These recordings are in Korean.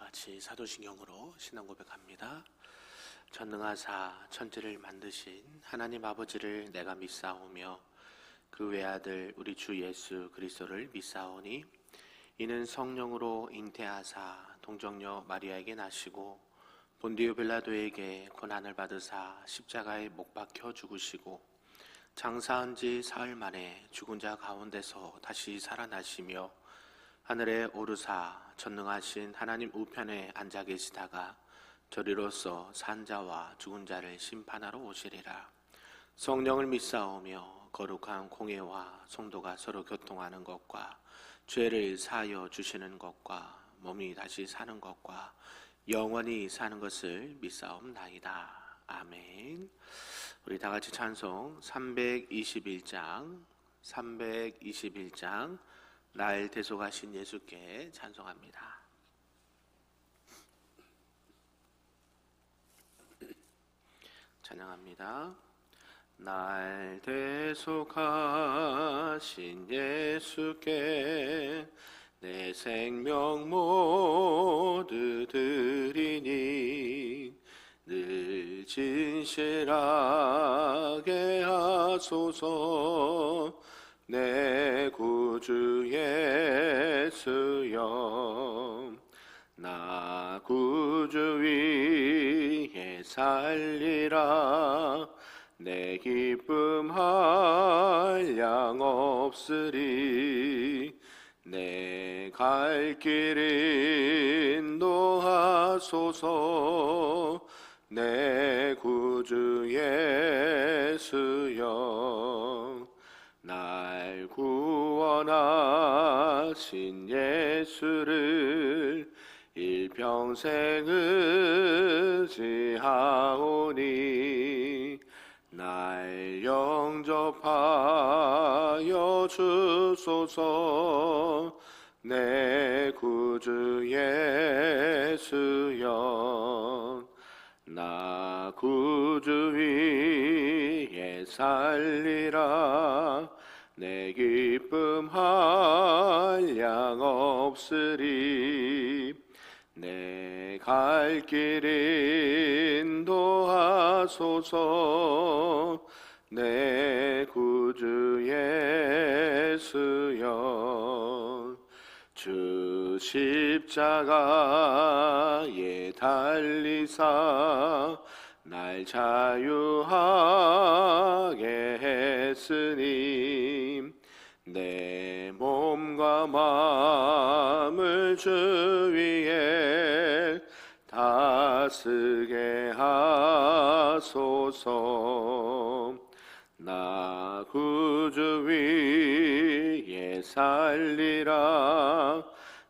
같이 사도신경으로 신앙 고백합니다. 전능하사 천지를 만드신 하나님 아버지를 내가 믿사오며 그 외아들 우리 주 예수 그리스도를 믿사오니 이는 성령으로 잉태하사 동정녀 마리아에게 나시고 본디오 빌라도에게 고난을 받으사 십자가에 못 박혀 죽으시고 장사한 지 사흘 만에 죽은 자 가운데서 다시 살아나시며 하늘에 오르사 전능하신 하나님 우편에 앉아 계시다가 저리로서 산 자와 죽은 자를 심판하러 오시리라. 성령을 믿사오며 거룩한 공예와 성도가 서로 교통하는 것과 죄를 사하여 주시는 것과 몸이 다시 사는 것과 영원히 사는 것을 믿사옵나이다. 아멘. 우리 다 같이 찬송 321장 날 대속하신 예수께 찬송합니다. 찬양합니다. 날 대속하신 예수께 내 생명 모두 드리니 늘 진실하게 하소서. 내 구주 예수여 나 구주 위에 살리라. 내 기쁨 한량 없으리. 내 갈 길 인도하소서. 내 구주 예수여 날 구원하신 예수를 일평생 의지하오니 날 영접하여 주소서. 내 구주 예수여 나 구주 위에 살리라. 내 기쁨 한량 없으리. 내 갈 길 인도하소서. 내 구주 예수여 주 십자가에 달리사 날 자유하게 했으니 내 몸과 마음을 주 위에 다스게 하소서. 나 구주 위에 살리라.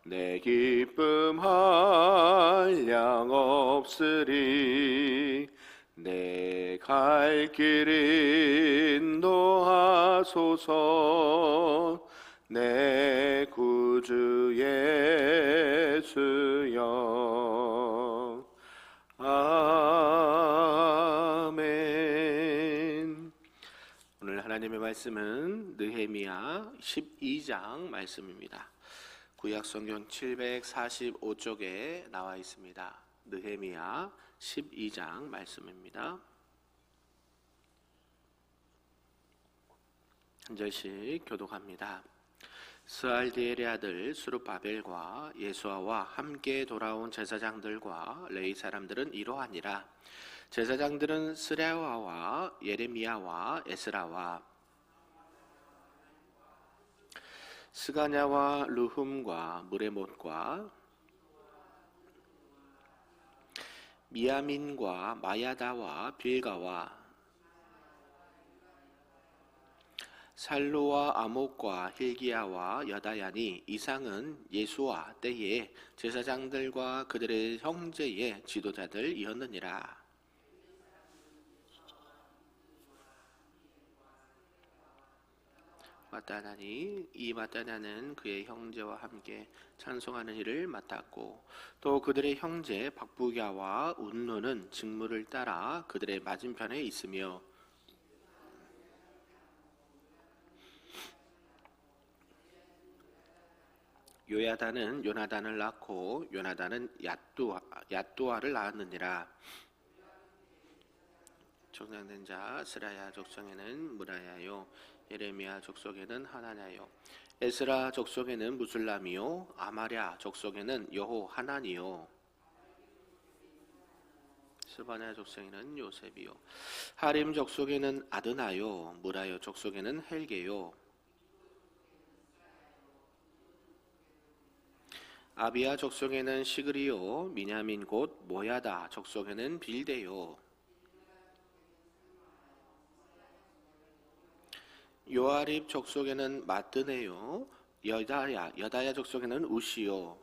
내 기쁨 한량 없으리. 내 갈 길 인도하소서. 내 구주 예수여 아멘. 오늘 하나님의 말씀은 느헤미야 12장 말씀입니다. 구약성경 745쪽에 나와 있습니다. 느헤미야 12장 말씀입니다. 한 절씩 교독합니다. 스알디엘의 아들 스룹바벨과 예수아와 함께 돌아온 제사장들과 레위 사람들은 이러하니라. 제사장들은 스레와와 예레미야와 에스라와 스가냐와 르훔과 무레못과 미야민과 마야다와 빌가와 살루와 아목과 힐기야와 여다야니 이상은 예수와 때에 제사장들과 그들의 형제의 지도자들이었느니라. 마따나니 이 마따나는 그의 형제와 함께 찬송하는 일을 맡았고 또 그들의 형제 박부갸와 운누는 직무를 따라 그들의 맞은편에 있으며 요야단은 요나단을 낳고 요나단은 얏두아를 낳았느니라. 종장된 자 스라야 족속에는 무라야요, 예레미야 족속에는 하나냐요, 에스라 족속에는 무술람이요, 아마랴 족속에는 여호 하나니요, 스바냐 족속에는 요셉이요, 하림 족속에는 아드나요, 무라요 족속에는 헬게요, 아비야 족속에는 시그리요, 미냐민 곧 모야다 족속에는 빌데요, 요아립 족속에는 마뜨네요, 여다야 족속에는 우시요,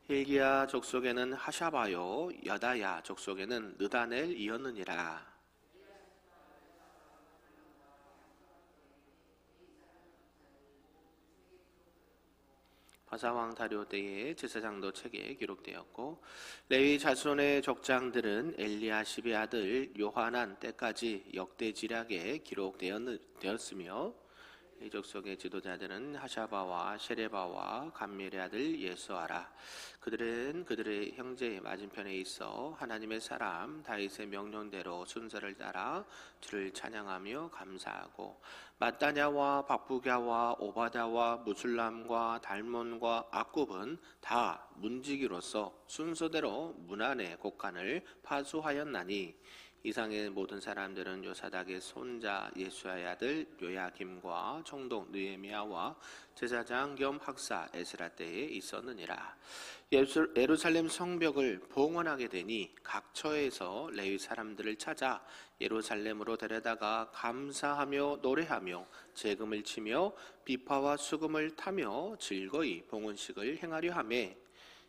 힐기야 족속에는 하샤바요, 여다야 족속에는 느다넬이었느니라. 바사왕 다리오 때에 제사장도 책에 기록되었고, 레위 자손의 족장들은 엘리야십의 아들 요하난 때까지 역대 지략에 기록되었으며, 이 족속의 지도자들은 하샤바와 셰레바와 감멜의 아들 예수아라. 그들은 그들의 형제의 맞은편에 있어 하나님의 사람 다윗의 명령대로 순서를 따라 주를 찬양하며 감사하고, 마따냐와 박부갸와 오바다와 무술람과 달몬과 악굽은 다 문지기로서 순서대로 문 안의 곡간을 파수하였나니, 이상의 모든 사람들은 요사닥의 손자 예수아의 아들 요야김과 총독 느헤미야와 제사장 겸 학사 에스라 때에 있었느니라. 예루살렘 성벽을 봉헌하게 되니 각 처에서 레위 사람들을 찾아 예루살렘으로 데려다가 감사하며 노래하며 재금을 치며 비파와 수금을 타며 즐거이 봉헌식을 행하려 하매,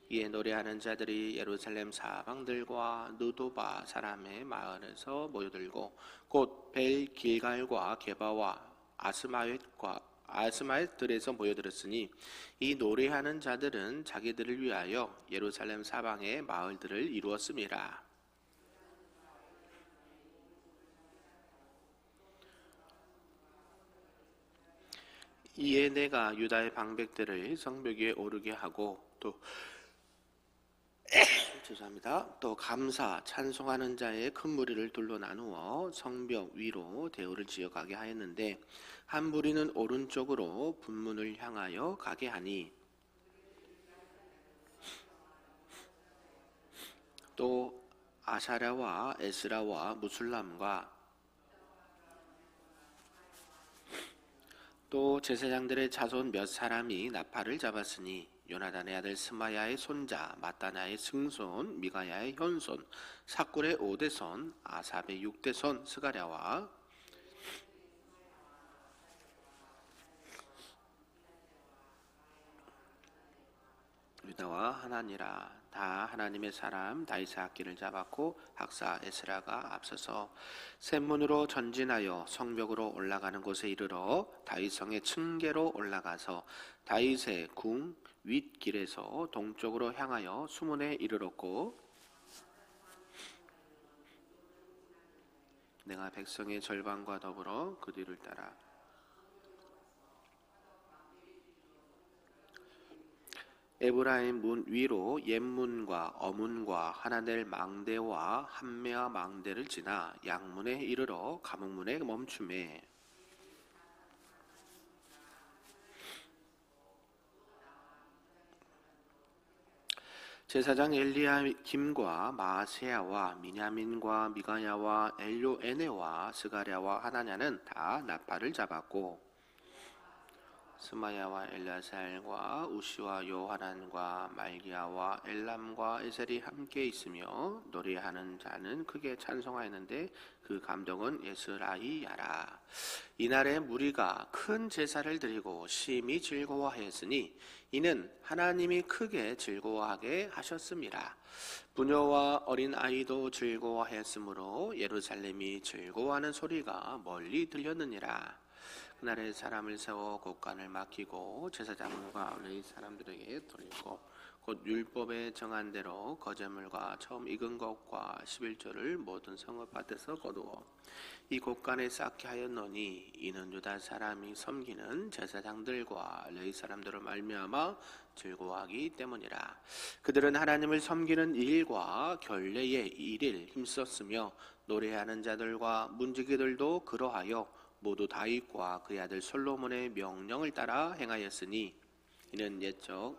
이에 노래하는 자들이 예루살렘 사방들과 누도바 사람의 마을에서 모여들고 곧 벨 길갈과 게바와 아스마웻들에서 모여들었으니, 이 노래하는 자들은 자기들을 위하여 예루살렘 사방의 마을들을 이루었음이라. 이에 내가 유다의 방백들을 성벽 위에 오르게 하고 또 감사 찬송하는 자의 큰 무리를 둘로 나누어 성벽 위로 대우를 지어가게 하였는데, 한 무리는 오른쪽으로 분문을 향하여 가게 하니, 또 아샤랴와 에스라와 무술람과 또 제사장들의 자손 몇 사람이 나팔을 잡았으니, 요나단의 아들 스마야의 손자 마따나의 증손 미가야의 현손 삭굴의 5대손 아삽의 6대손 스가랴와 유다와 하나니라. 다 하나님의 사람 다윗의 악기를 잡았고, 학사 에스라가 앞서서 샘문으로 전진하여 성벽으로 올라가는 곳에 이르러 다윗성의 층계로 올라가서 다윗의 궁 윗길에서 동쪽으로 향하여 수문에 이르렀고, 내가 백성의 절반과 더불어 그 뒤를 따라 에브라임 문 위로 옛문과 어문과 하나넬 망대와 한메아 망대를 지나 양문에 이르러 가문문에 멈추매, 제사장 엘리야김과 마세야와 미냐민과 미가야와 엘요에네와 스가랴와 하나냐는 다 나팔을 잡았고, 스마야와 엘라살과 우시와 요하난과 말기야와 엘람과 에셀이 함께 있으며 노래하는 자는 크게 찬송하였는데 그 감독은 예스라이야라. 이날에 무리가 큰 제사를 드리고 심히 즐거워하였으니 이는 하나님이 크게 즐거워하게 하셨음이라. 부녀와 어린 아이도 즐거워하였으므로 예루살렘이 즐거워하는 소리가 멀리 들렸느니라. 그날에 사람을 세워 곳간을 맡기고 제사장과 레위 사람들에게 돌리고 곧 율법에 정한 대로 거제물과 처음 익은 것과 11조를 모든 성읍밭에서 거두어 이 곳간에 쌓게 하였노니 이는 유다 사람이 섬기는 제사장들과 레위 사람들을 말미암아 즐거워하기 때문이라. 그들은 하나님을 섬기는 일과 결례의 일을 힘썼으며 노래하는 자들과 문지기들도 그러하여 모두 다윗과 그의 아들 솔로몬의 명령을 따라 행하였으니 이는 옛적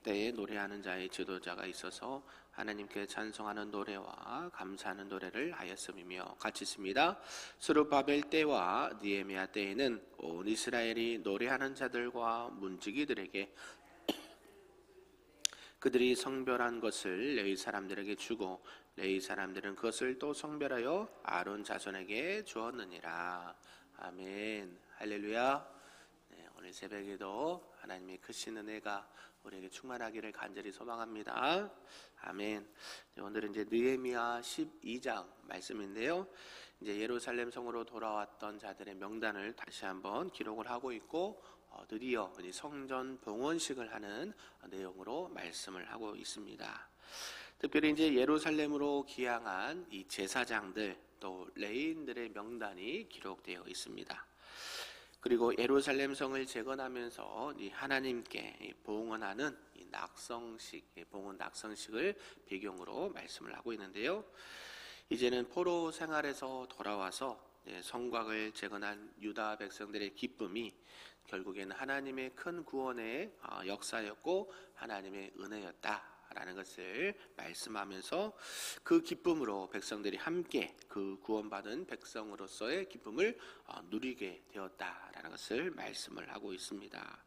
때에 노래하는 자의 지도자가 있어서 하나님께 찬송하는 노래와 감사하는 노래를 하였음이며 같이 있습니다. 스룹바벨 때와 느헤미야 때에는 온 이스라엘이 노래하는 자들과 문지기들에게 그들이 성별한 것을 레위 사람들에게 주고 레위 사람들은 그것을 또 성별하여 아론 자손에게 주었느니라. 아멘. 할렐루야. 오늘 새벽에도 하나님의 크신 은혜가 우리에게 충만하기를 간절히 소망합니다. 아멘. 오늘은 이제 느헤미야 12장 말씀인데요. 이제 예루살렘 성으로 돌아왔던 자들의 명단을 다시 한번 기록을 하고 있고 드디어 성전 봉헌식을 하는 내용으로 말씀을 하고 있습니다. 특별히 이제 예루살렘으로 기항한 이 제사장들 또 레위인들의 명단이 기록되어 있습니다. 그리고 예루살렘 성을 재건하면서 이 하나님께 봉헌하는 이 낙성식, 봉헌 낙성식을 배경으로 말씀을 하고 있는데요. 이제는 포로 생활에서 돌아와서 성곽을 재건한 유다 백성들의 기쁨이 결국에는 하나님의 큰 구원의 역사였고 하나님의 은혜였다라는 것을 말씀하면서 그 기쁨으로 백성들이 함께 그 구원받은 백성으로서의 기쁨을 누리게 되었다라는 것을 말씀을 하고 있습니다.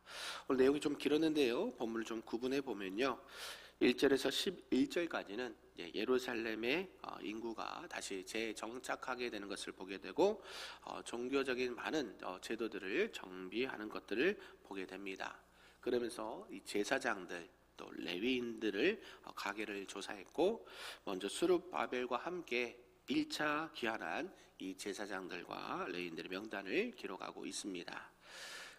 오늘 내용이 좀 길었는데요. 본문을 좀 구분해 보면요. 1절에서 11절까지는 예루살렘의 인구가 다시 재정착하게 되는 것을 보게 되고 종교적인 많은 제도들을 정비하는 것들을 보게 됩니다. 그러면서 이 제사장들 또 레위인들을 가계를 조사했고 먼저 스룹바벨과 함께 1차 귀환한 이 제사장들과 레위인들의 명단을 기록하고 있습니다.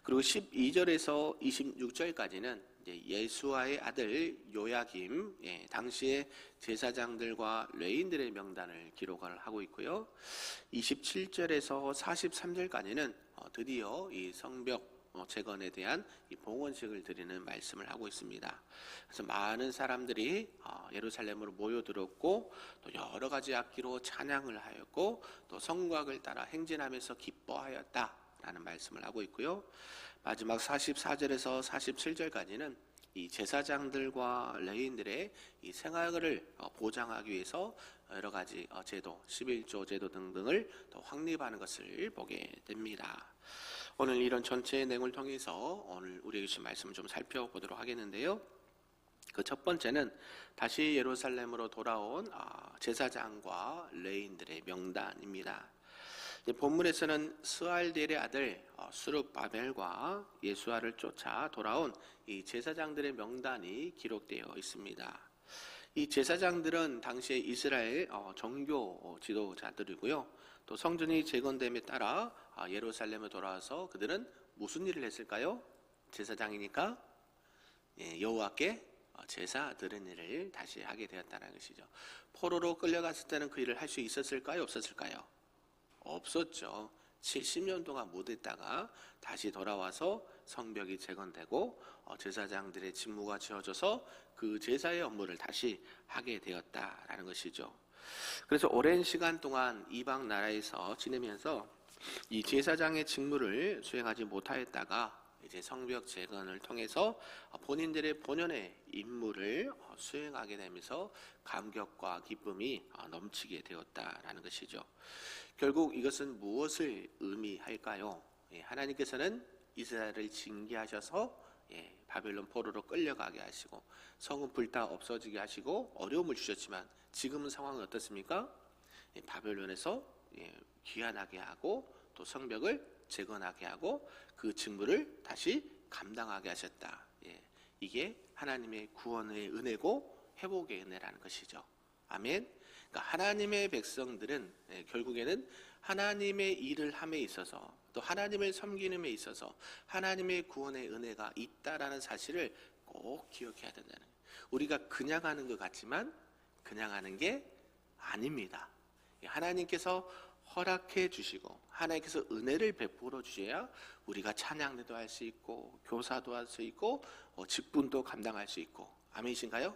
그리고 12절에서 26절까지는 예수아의 아들 요야김, 당시의 제사장들과 레위인들의 명단을 기록을 하고 있고요. 27절에서 43절까지는 드디어 이 성벽 재건에 대한 이 봉헌식을 드리는 말씀을 하고 있습니다. 그래서 많은 사람들이 예루살렘으로 모여들었고 또 여러 가지 악기로 찬양을 하였고 또 성곽을 따라 행진하면서 기뻐하였다라는 말씀을 하고 있고요. 마지막 44절에서 47절까지는 이 제사장들과 레위인들의 이 생활을 보장하기 위해서 여러 가지 제도, 11조 제도 등등을 또 확립하는 것을 보게 됩니다. 오늘 이런 전체의 내용을 통해서 오늘 우리에게 주신 말씀을 좀 살펴보도록 하겠는데요. 그 첫 번째는 다시 예루살렘으로 돌아온 제사장과 레위인들의 명단입니다. 본문에서는 스알디엘의 아들 스룹바벨과 예수아를 쫓아 돌아온 이 제사장들의 명단이 기록되어 있습니다. 이 제사장들은 당시에 이스라엘 정교 지도자들이고요. 또 성전이 재건됨에 따라 예루살렘에 돌아와서 그들은 무슨 일을 했을까요? 제사장이니까 여호와께 제사 드리는 일을 다시 하게 되었다는 것이죠. 포로로 끌려갔을 때는 그 일을 할 수 있었을까요? 없었을까요? 없었죠. 70년 동안 못했다가 다시 돌아와서 성벽이 재건되고 제사장들의 직무가 지어져서 그 제사의 업무를 다시 하게 되었다라는 것이죠. 그래서 오랜 시간 동안 이방 나라에서 지내면서 이 제사장의 직무를 수행하지 못하였다가 이제 성벽 재건을 통해서 본인들의 본연의 임무를 수행하게 되면서 감격과 기쁨이 넘치게 되었다라는 것이죠. 결국 이것은 무엇을 의미할까요? 하나님께서는 이스라엘을 징계하셔서 바벨론 포로로 끌려가게 하시고 성은 불타 없어지게 하시고 어려움을 주셨지만 지금은 상황은 어떻습니까? 바벨론에서 귀환하게 하고 또 성벽을 재건하게 하고 그 직무를 다시 감당하게 하셨다. 이게 하나님의 구원의 은혜고 회복의 은혜라는 것이죠. 아멘. 그러니까 하나님의 백성들은 결국에는 하나님의 일을 함에 있어서 또 하나님을 섬기는 데 있어서 하나님의 구원의 은혜가 있다라는 사실을 꼭 기억해야 된다는 거예요. 우리가 그냥 하는 것 같지만 그냥 하는 게 아닙니다. 하나님께서 허락해 주시고 하나님께서 은혜를 베풀어 주셔야 우리가 찬양도 할 수 있고 교사도 할 수 있고 직분도 감당할 수 있고, 아멘이신가요?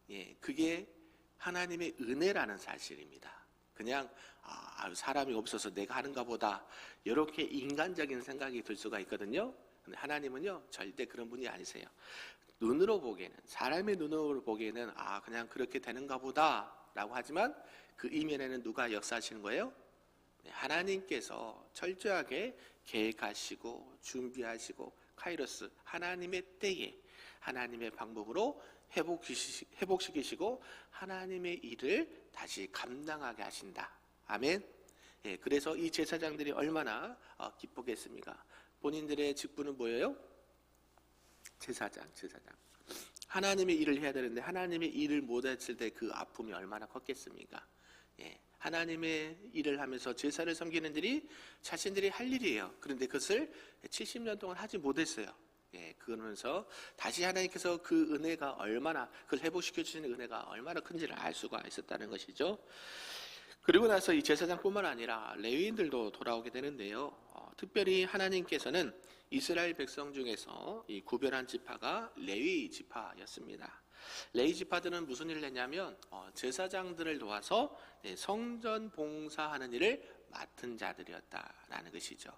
예, 그게 하나님의 은혜라는 사실입니다. 그냥 사람이 없어서 내가 하는가 보다 이렇게 인간적인 생각이 들 수가 있거든요. 근데 하나님은요 절대 그런 분이 아니세요. 눈으로 보기에는, 사람의 눈으로 보기에는 그냥 그렇게 되는가 보다 라고 하지만 그 이면에는 누가 역사하시는 거예요? 하나님께서 철저하게 계획하시고 준비하시고 카이로스, 하나님의 때에 하나님의 방법으로 회복시키시고 하나님의 일을 다시 감당하게 하신다. 아멘. 예, 그래서 이 제사장들이 얼마나 기쁘겠습니까? 본인들의 직분은 뭐예요? 제사장. 하나님의 일을 해야 되는데 하나님의 일을 못했을 때 그 아픔이 얼마나 컸겠습니까? 예, 하나님의 일을 하면서 제사를 섬기는 일이 자신들이 할 일이에요. 그런데 그것을 70년 동안 하지 못했어요. 예, 그러면서 다시 하나님께서 그 은혜가 얼마나, 그걸 회복시켜 주시는 은혜가 얼마나 큰지를 알 수가 있었다는 것이죠. 그리고 나서 이 제사장뿐만 아니라 레위인들도 돌아오게 되는데요. 특별히 하나님께서는 이스라엘 백성 중에서 이 구별한 지파가 레위 지파였습니다. 레위 지파들은 무슨 일을 했냐면 제사장들을 도와서 성전 봉사하는 일을 맡은 자들이었다라는 것이죠.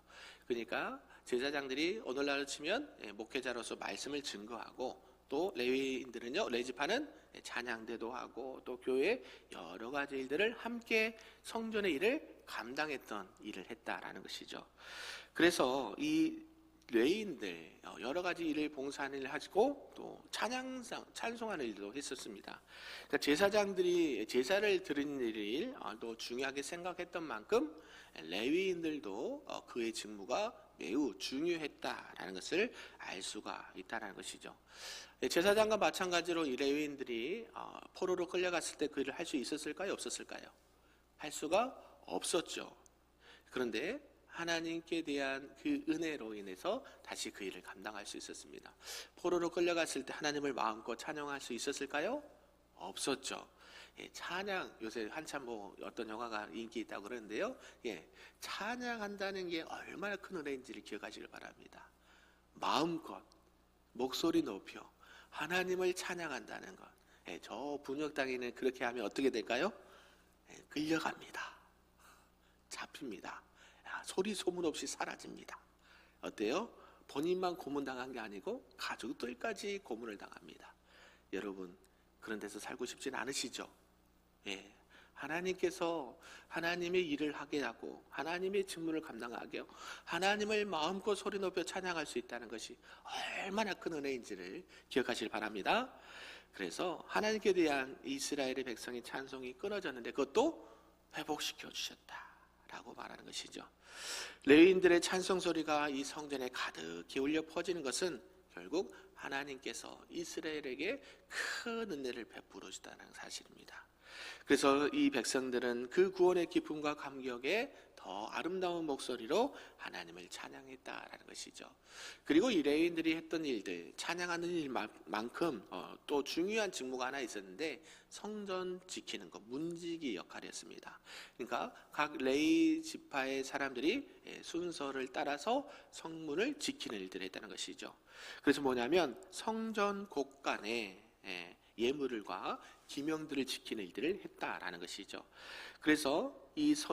그러니까 제사장들이 오늘날로 치면 목회자로서 말씀을 증거하고, 또 레위인들은요, 레위 지파는 찬양대도 하고 또 교회 여러 가지 일들을 함께 성전의 일을 감당했던 일을 했다라는 것이죠. 그래서 이 레위인들 여러 가지 일을 봉사하는 일을 하시고 또 찬송하는 일도 했었습니다. 그러니까 제사장들이 제사를 드리는 일을 또 중요하게 생각했던 만큼 레위인들도 그의 직무가 매우 중요했다라는 것을 알 수가 있다는 것이죠. 제사장과 마찬가지로 이 레위인들이 포로로 끌려갔을 때 그 일을 할 수 있었을까요? 없었을까요? 할 수가 없었죠. 그런데 하나님께 대한 그 은혜로 인해서 다시 그 일을 감당할 수 있었습니다. 포로로 끌려갔을 때 하나님을 마음껏 찬양할 수 있었을까요? 없었죠. 찬양, 요새 한참 어떤 영화가 인기 있다고 그러는데요. 찬양한다는 게 얼마나 큰 은혜인지를 기억하시길 바랍니다. 마음껏 목소리 높여 하나님을 찬양한다는 것. 저 분역 땅에는 그렇게 하면 어떻게 될까요? 끌려갑니다. 잡힙니다. 소리 소문 없이 사라집니다. 어때요? 본인만 고문당한 게 아니고 가족들까지 고문을 당합니다. 여러분, 그런 데서 살고 싶진 않으시죠? 예, 하나님께서 하나님의 일을 하게 하고 하나님의 직무를 감당하게 하고 하나님을 마음껏 소리 높여 찬양할 수 있다는 것이 얼마나 큰 은혜인지를 기억하시길 바랍니다. 그래서 하나님께 대한 이스라엘의 백성의 찬송이 끊어졌는데 그것도 회복시켜 주셨다라고 말하는 것이죠. 레위인들의 찬송 소리가 이 성전에 가득히 울려 퍼지는 것은 결국 하나님께서 이스라엘에게 큰 은혜를 베풀어 주셨다는 사실입니다. 그래서 이 백성들은 그 구원의 기쁨과 감격에 더 아름다운 목소리로 하나님을 찬양했다라는 것이죠. 그리고 이 레위인들이 했던 일들, 찬양하는 일만큼 또 중요한 직무가 하나 있었는데 성전 지키는 것, 문지기 역할이었습니다. 그러니까 각 레위 지파의 사람들이 순서를 따라서 성문을 지키는 일들을 했다는 것이죠. 그래서 뭐냐면 성전 곳간에 예물과 기명들을 지키는 일들을 했다라는 것이죠. 그래서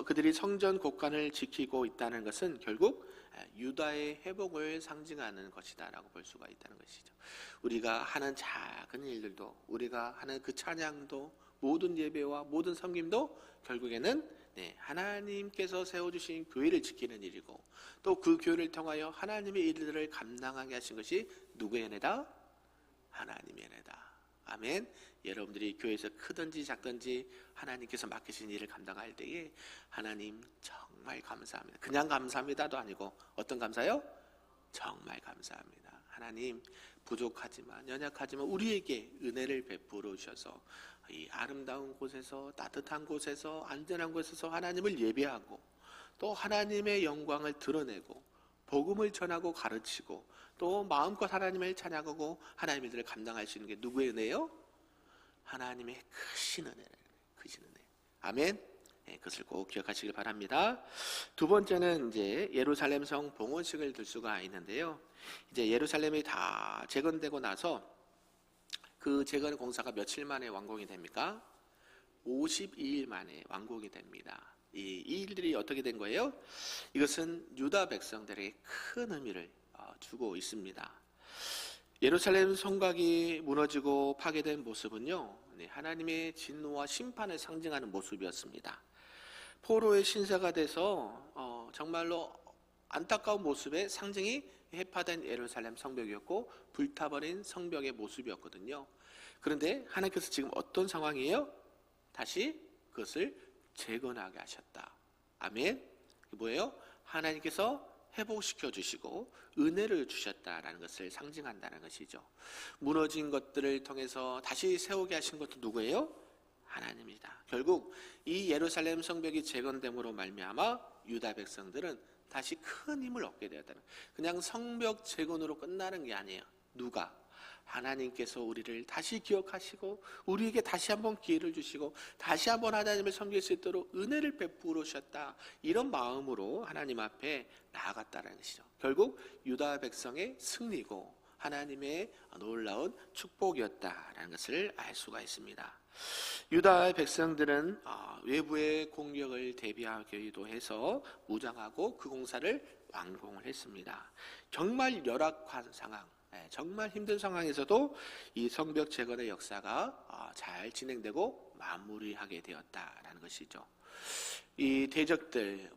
그들이 성전 곳간을 지키고 있다는 것은 결국 유다의 회복을 상징하는 것이다라고 볼 수가 있다는 것이죠. 우리가 하는 작은 일들도, 우리가 하는 그 찬양도, 모든 예배와 모든 섬김도 결국에는 하나님께서 세워주신 교회를 지키는 일이고, 또 그 교회를 통하여 하나님의 일들을 감당하게 하신 것이 누구의 은혜다? 하나님의 은혜다. 아멘. 여러분들이 교회에서 크든지 작든지 하나님께서 맡기신 일을 감당할 때에 하나님 정말 감사합니다. 그냥 감사합니다도 아니고 어떤 감사요? 정말 감사합니다. 하나님 부족하지만 연약하지만 우리에게 은혜를 베풀어 주셔서 이 아름다운 곳에서, 따뜻한 곳에서, 안전한 곳에서 하나님을 예배하고 또 하나님의 영광을 드러내고 복음을 전하고 가르치고 또 마음껏 하나님을 찬양하고 하나님의 일을 감당할 수 있는 게 누구의 은혜요? 하나님의 크신 은혜를, 크신 은혜. 아멘. 네, 그것을 꼭 기억하시길 바랍니다. 두 번째는 이제 예루살렘 성 봉헌식을 들 수가 있는데요. 이제 예루살렘이 다 재건되고 나서 그 재건 공사가 며칠 만에 완공이 됩니까? 52일 만에 완공이 됩니다. 이 일들이 어떻게 된 거예요? 이것은 유다 백성들에게 큰 의미를 주고 있습니다. 예루살렘 성곽이 무너지고 파괴된 모습은요, 하나님의 진노와 심판을 상징하는 모습이었습니다. 포로의 신세가 돼서 정말로 안타까운 모습의 상징이 해파된 예루살렘 성벽이었고 불타버린 성벽의 모습이었거든요. 그런데 하나님께서 지금 어떤 상황이에요? 다시 그것을 재건하게 하셨다. 아멘. 뭐예요? 하나님께서 회복시켜 주시고 은혜를 주셨다라는 것을 상징한다는 것이죠. 무너진 것들을 통해서 다시 세우게 하신 것도 누구예요? 하나님이다. 결국 이 예루살렘 성벽이 재건됨으로 말미암아 유다 백성들은 다시 큰 힘을 얻게 되었다는, 그냥 성벽 재건으로 끝나는 게 아니에요. 누가? 하나님께서 우리를 다시 기억하시고 우리에게 다시 한번 기회를 주시고 다시 한번 하나님을 섬길 수 있도록 은혜를 베풀어 주셨다. 이런 마음으로 하나님 앞에 나아갔다는 것이죠. 결국 유다 백성의 승리고 하나님의 놀라운 축복이었다라는 것을 알 수가 있습니다. 유다 백성들은 외부의 공격을 대비하기도 해서 무장하고 그 공사를 완공을 했습니다. 정말 열악한 상황, 정말 힘든 상황에서도 이 성벽 재건의 역사가 잘 진행되고 마무리하게 되었다라는 것이죠. 이 대적들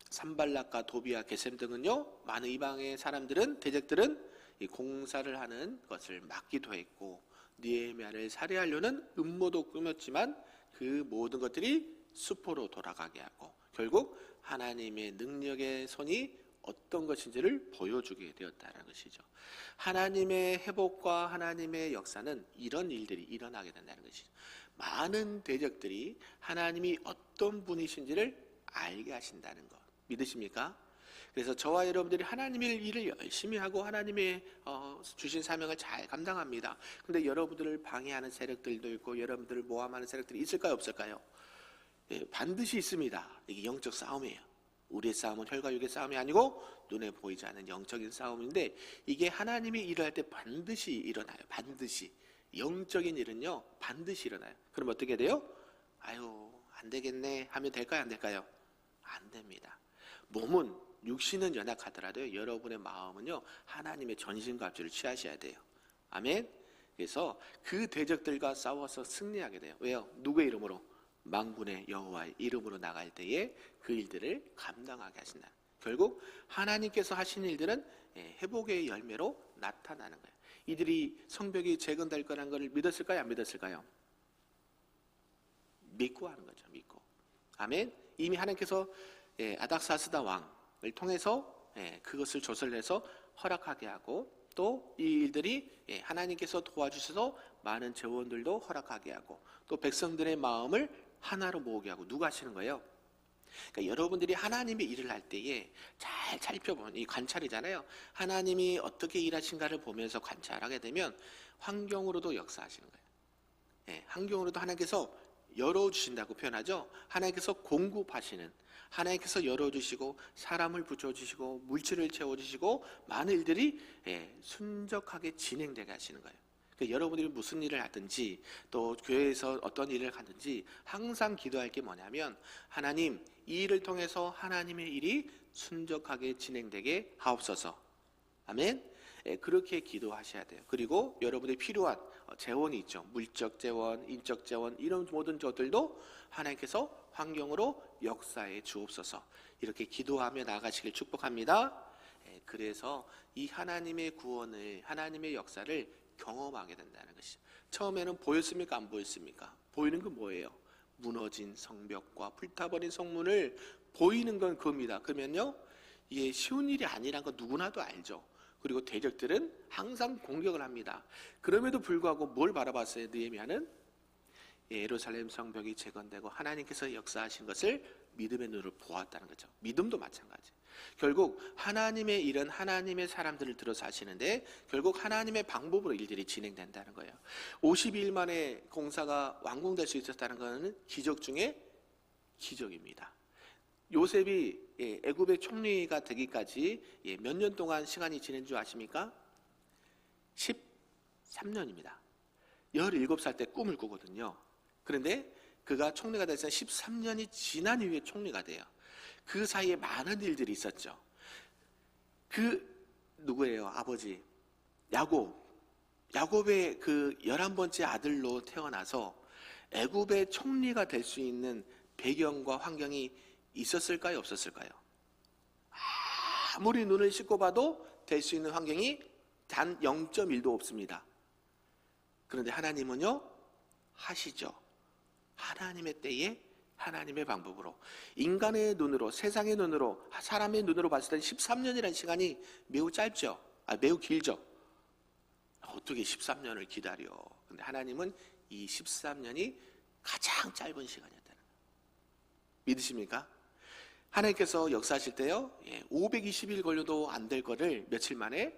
산발락과 도비아 게셈 등은요, 많은 이방의 사람들은, 대적들은 이 공사를 하는 것을 막기도 했고 느헤미야를 살해하려는 음모도 꾸몄지만 그 모든 것들이 수포로 돌아가게 하고 결국 하나님의 능력의 손이 어떤 것인지를 보여주게 되었다는 것이죠. 하나님의 회복과 하나님의 역사는 이런 일들이 일어나게 된다는 것이죠. 많은 대적들이 하나님이 어떤 분이신지를 알게 하신다는 것 믿으십니까? 그래서 저와 여러분들이 하나님의 일을 열심히 하고 하나님의 주신 사명을 잘 감당합니다. 그런데 여러분들을 방해하는 세력들도 있고 여러분들을 모함하는 세력들이 있을까요? 없을까요? 예, 반드시 있습니다. 이게 영적 싸움이에요. 우리의 싸움은 혈과 육의 싸움이 아니고 눈에 보이지 않는 영적인 싸움인데 이게 하나님이 일을 할 때 반드시 일어나요. 반드시. 영적인 일은요 반드시 일어나요. 그럼 어떻게 돼요? 아유 안 되겠네 하면 될까요? 안 될까요? 안 됩니다. 몸은 육신은 연약하더라도 여러분의 마음은요 하나님의 전신갑주를 취하셔야 돼요. 아멘. 그래서 그 대적들과 싸워서 승리하게 돼요. 왜요? 누구의 이름으로? 만군의 여호와의 이름으로 나갈 때에 그 일들을 감당하게 하신다. 결국 하나님께서 하신 일들은 회복의 열매로 나타나는 거예요. 이들이 성벽이 재건될 거라는 것을 믿었을까요? 안 믿었을까요? 믿고 하는 거죠. 믿고. 아멘. 이미 하나님께서 아닥사스다 왕을 통해서 그것을 조설해서 허락하게 하고 또 이 일들이 하나님께서 도와주셔서 많은 재원들도 허락하게 하고 또 백성들의 마음을 하나로 모으게 하고 누가 하시는 거예요? 그러니까 여러분들이 하나님의 일을 할 때에 잘 살펴보면 이 관찰이잖아요. 하나님이 어떻게 일하신가를 보면서 관찰하게 되면 환경으로도 역사하시는 거예요. 환경으로도 하나님께서 열어주신다고 표현하죠. 하나님께서 공급하시는, 하나님께서 열어주시고 사람을 붙여주시고 물질을 채워주시고 많은 일들이 순적하게 진행되게 하시는 거예요. 그러니까 여러분들이 무슨 일을 하든지 또 교회에서 어떤 일을 하든지 항상 기도할 게 뭐냐면 하나님 이 일을 통해서 하나님의 일이 순적하게 진행되게 하옵소서. 아멘. 그렇게 기도하셔야 돼요. 그리고 여러분이 필요한 재원이 있죠. 물적 재원, 인적 재원 이런 모든 것들도 하나님께서 환경으로 역사해 주옵소서. 이렇게 기도하며 나가시길 축복합니다. 그래서 이 하나님의 구원을, 하나님의 역사를 경험하게 된다는 것이죠. 처음에는 보였습니까? 안 보였습니까? 보이는 건 뭐예요? 무너진 성벽과 불타버린 성문을 보이는 건 그겁니다. 그러면요 이게 쉬운 일이 아니란 거 누구나도 알죠. 그리고 대적들은 항상 공격을 합니다. 그럼에도 불구하고 뭘 바라봤어요? 느헤미야는 예루살렘 성벽이 재건되고 하나님께서 역사하신 것을 믿음의 눈으로 보았다는 거죠. 믿음도 마찬가지. 결국 하나님의 일은 하나님의 사람들을 들어서 하시는데 결국 하나님의 방법으로 일들이 진행된다는 거예요. 52일 만에 공사가 완공될 수 있었다는 것은 기적 중에 기적입니다. 요셉이 애굽의 총리가 되기까지 몇 년 동안 시간이 지낸 줄 아십니까? 13년입니다. 17살 때 꿈을 꾸거든요. 그런데 그가 총리가 돼서 13년이 지난 이후에 총리가 돼요. 그 사이에 많은 일들이 있었죠. 누구예요? 아버지 야곱의 그 11번째 아들로 태어나서 애굽의 총리가 될 수 있는 배경과 환경이 있었을까요? 없었을까요? 아무리 눈을 씻고 봐도 될 수 있는 환경이 단 0.1도 없습니다. 그런데 하나님은요 하시죠. 하나님의 때에 하나님의 방법으로, 인간의 눈으로, 세상의 눈으로, 사람의 눈으로 봤을 때 13년이라는 시간이 매우 짧죠. 매우 길죠. 어떻게 13년을 기다려? 근데 하나님은 이 13년이 가장 짧은 시간이었다는 거예요. 믿으십니까? 하나님께서 역사하실 때요 520일 걸려도 안 될 거를 며칠 만에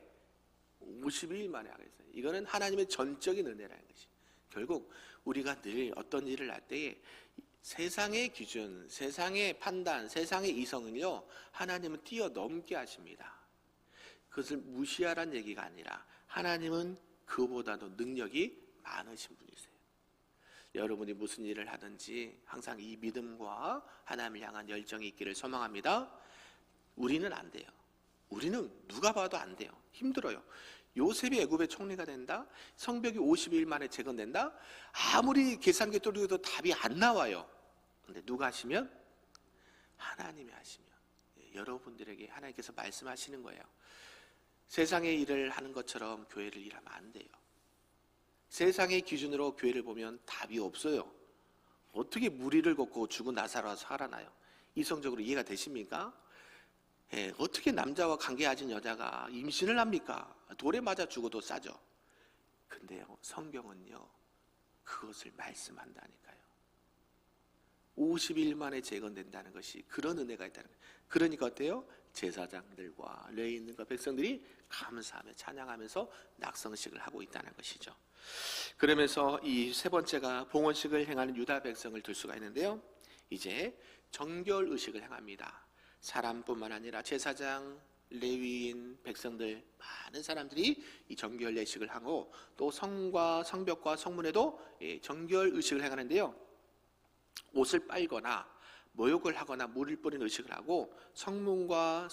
52일 만에 하겠어요. 이거는 하나님의 전적인 은혜라는 것이. 결국 우리가 늘 어떤 일을 할 때에 세상의 기준, 세상의 판단, 세상의 이성은요 하나님은 뛰어넘게 하십니다. 그것을 무시하라는 얘기가 아니라 하나님은 그보다도 능력이 많으신 분이세요. 여러분이 무슨 일을 하든지 항상 이 믿음과 하나님을 향한 열정이 있기를 소망합니다. 우리는 안 돼요. 우리는 누가 봐도 안 돼요. 힘들어요. 요셉이 애굽의 총리가 된다? 성벽이 50일 만에 재건된다? 아무리 계산기 뚫어도 답이 안 나와요. 근데 누가 하시면? 하나님이 하시면. 여러분들에게 하나님께서 말씀하시는 거예요. 세상의 일을 하는 것처럼 교회를 일하면 안 돼요. 세상의 기준으로 교회를 보면 답이 없어요. 어떻게 무리를 걷고 죽은 나사로가 살아나요? 이성적으로 이해가 되십니까? 어떻게 남자와 관계하진 여자가 임신을 합니까? 돌에 맞아 죽어도 싸죠. 근데요 성경은요 그것을 말씀한다니까요. 50일 만에 재건된다는 것이 그런 은혜가 있다는 거예요. 그러니까 어때요? 제사장들과 레위인들과 백성들이 감사하며 찬양하면서 낙성식을 하고 있다는 것이죠. 그러면서 이 세 번째가 봉헌식을 행하는 유다 백성을 들 수가 있는데요, 이제 정결의식을 행합니다. 사람뿐만 아니라 제사장, 레위인, 백성들 많은 사람들이 이 정결 예식을 하고 또 성과 성벽과 성문에도 정결의식을 행하는데요, 옷을 빨거나 모욕을 하거나 물을 뿌린 의식을 하고 성문과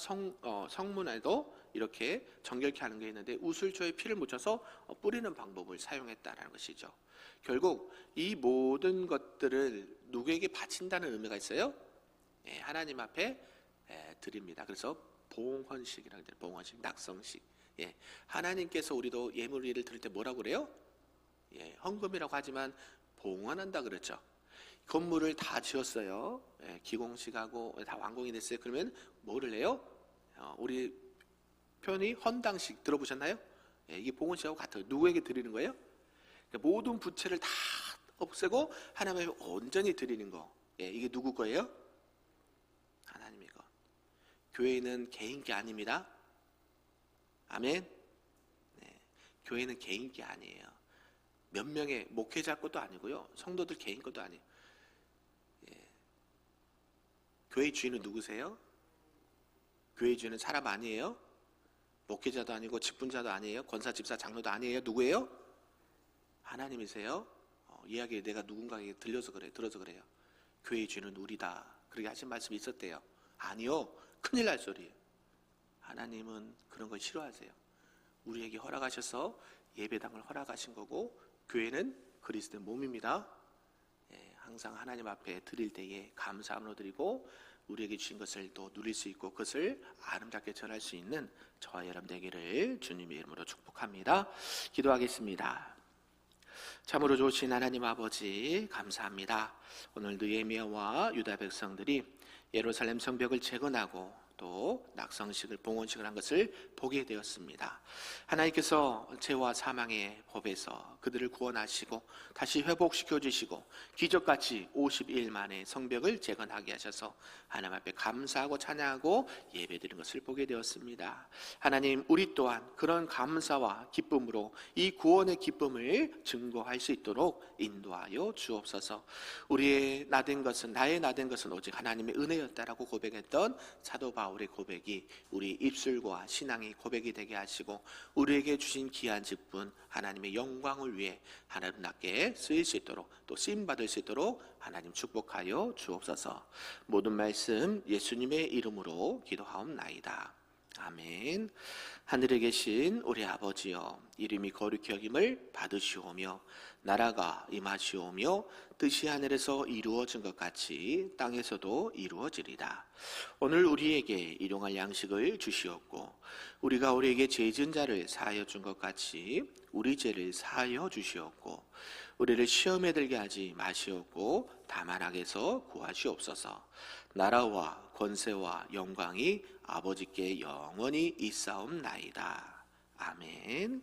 성문에도 이렇게 정결케 하는 게 있는데 우슬초에 피를 묻혀서 뿌리는 방법을 사용했다는 것이죠. 결국 이 모든 것들을 누구에게 바친다는 의미가 있어요? 하나님 앞에 드립니다. 그래서 봉헌식이라고 해요. 봉헌식, 낙성식. 하나님께서 우리도 예물을 드릴 때 뭐라고 그래요? 헌금이라고 하지만 봉헌한다 그랬죠. 건물을 다 지었어요. 기공식하고 다 완공이 됐어요. 그러면 뭐를 해요? 우리 표현이 헌당식 들어보셨나요? 이게 봉헌식하고 같아요. 누구에게 드리는 거예요? 그러니까 모든 부채를 다 없애고 하나님께 온전히 드리는 거. 이게 누구 거예요? 하나님의 것. 교회는 개인 게 아닙니다. 아멘. 교회는 개인 게 아니에요. 몇 명의 목회자 것도 아니고요, 성도들 개인 것도 아니에요. 교회 주인은 누구세요? 교회 주인은 사람 아니에요? 목회자도 아니고 직분자도 아니에요? 권사, 집사, 장로도 아니에요? 누구예요? 하나님이세요? 이야기 내가 누군가에게 들려서 그래요, 들어서 그래요. 교회 주인은 우리다, 그렇게 하신 말씀이 있었대요. 아니요, 큰일 날 소리예요. 하나님은 그런 걸 싫어하세요. 우리에게 허락하셔서 예배당을 허락하신 거고, 교회는 그리스도의 몸입니다. 항상 하나님 앞에 드릴 때에 감사함으로 드리고 우리에게 주신 것을 또 누릴 수 있고 그것을 아름답게 전할 수 있는 저와 여러분 되기를 주님의 이름으로 축복합니다. 기도하겠습니다. 참으로 좋으신 하나님 아버지 감사합니다. 오늘도 예미야와 유다 백성들이 예루살렘 성벽을 재건하고 또 낙성식을 봉헌식을 한 것을 보게 되었습니다. 하나님께서 죄와 사망의 법에서 그들을 구원하시고 다시 회복시켜 주시고 기적같이 50일 만에 성벽을 재건하게 하셔서 하나님 앞에 감사하고 찬양하고 예배드리는 것을 보게 되었습니다. 하나님, 우리 또한 그런 감사와 기쁨으로 이 구원의 기쁨을 증거할 수 있도록 인도하여 주옵소서. 우리의 나된 것은, 나의 나된 것은 오직 하나님의 은혜였다라고 고백했던 사도 바울의 고백이 우리 입술과 신앙의 고백이 되게 하시고 우리에게 주신 귀한 직분 하나님의 영광을 위해 하나님께 쓰일 수 있도록 또 쓰임 받을 수 있도록 하나님 축복하여 주옵소서. 모든 말씀 예수님의 이름으로 기도하옵나이다. 아멘. 하늘에 계신 우리 아버지여, 이름이 거룩히 여김을 받으시오며 나라가 임하시오며 뜻이 하늘에서 이루어진 것 같이 땅에서도 이루어지리다. 오늘 우리에게 일용할 양식을 주시옵고 우리가 우리에게 죄 지은 자를 사하여 준 것 같이 우리 죄를 사하여 주시옵고 우리를 시험에 들게 하지 마시옵고 다만 악에서 구하시옵소서. 나라와 권세와 영광이 아버지께 영원히 있사옵나이다. 아멘.